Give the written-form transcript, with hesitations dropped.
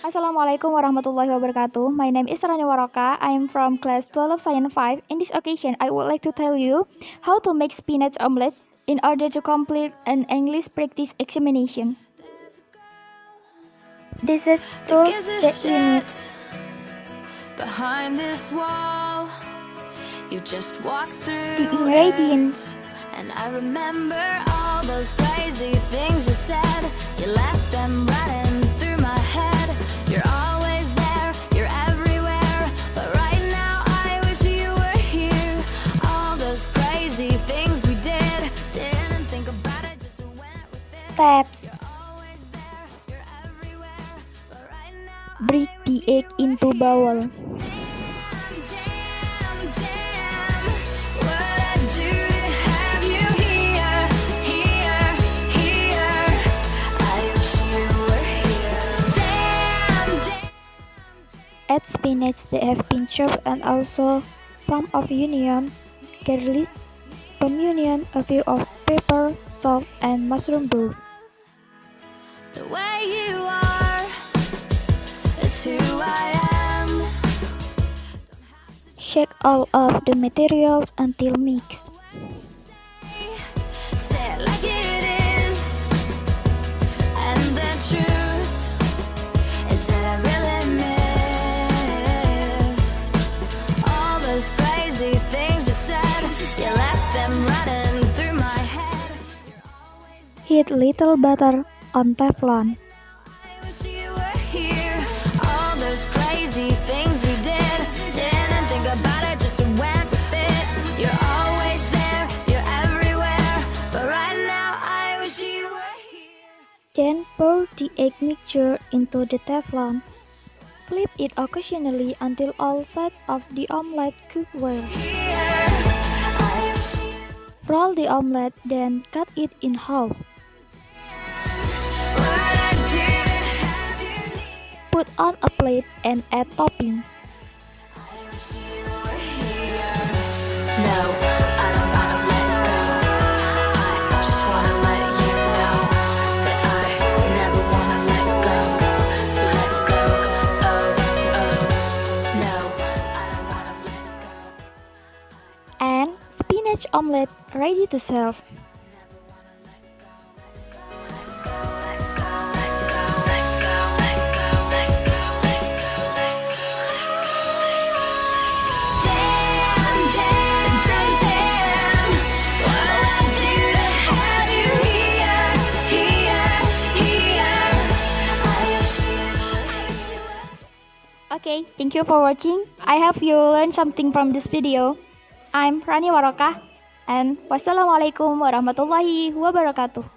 Assalamualaikum warahmatullahi wabarakatuh. My name is Rani Warokah. I am from class 12 Science 5. In this occasion, I would like to tell you how to make spinach omelette in order to complete an English practice examination. This is tools that you need. Behind this wall, you just walk through The ingredients. And I remember all those crazy things you said. You left them running through my head. You're always there, you're everywhere. But right now I wish you were here. All those crazy things we did. Didn't think about it, just went with it. Steps. Always there, you're everywhere. But right now Break the egg into bowl. Add spinach that have been chopped and also some of onion, garlic, onion, a few of pepper, salt, and mushroom broth. The way you are is who I am. Shake all of the materials until mixed. Say it like it is. And the truth is that I really miss all those crazy things you said. You left them running through my head. Heat little butter on Teflon. I wish you were here. All those crazy things we did. Didn't think about it, just went with it. You're always there, you're everywhere. But right now I wish you were here. Then pour the egg mixture into the Teflon. Flip it occasionally until all sides of the omelette cook well. I wish you Roll the omelette, then cut it in half. what I didn't have you need. Put on a plate and add topping. I wish you were here. No, I don't wanna let go. I just wanna let you know that I never wanna let go. Let go, oh, oh. No, I don't wanna let go. And spinach omelette ready to serve. Damn, damn, damn, damn. What'll I do to have you here, here, here? I wish you were. Okay, thank you for watching. I hope you learned something from this video. I'm Rani Warokah, and wassalamualaikum warahmatullahi wabarakatuh.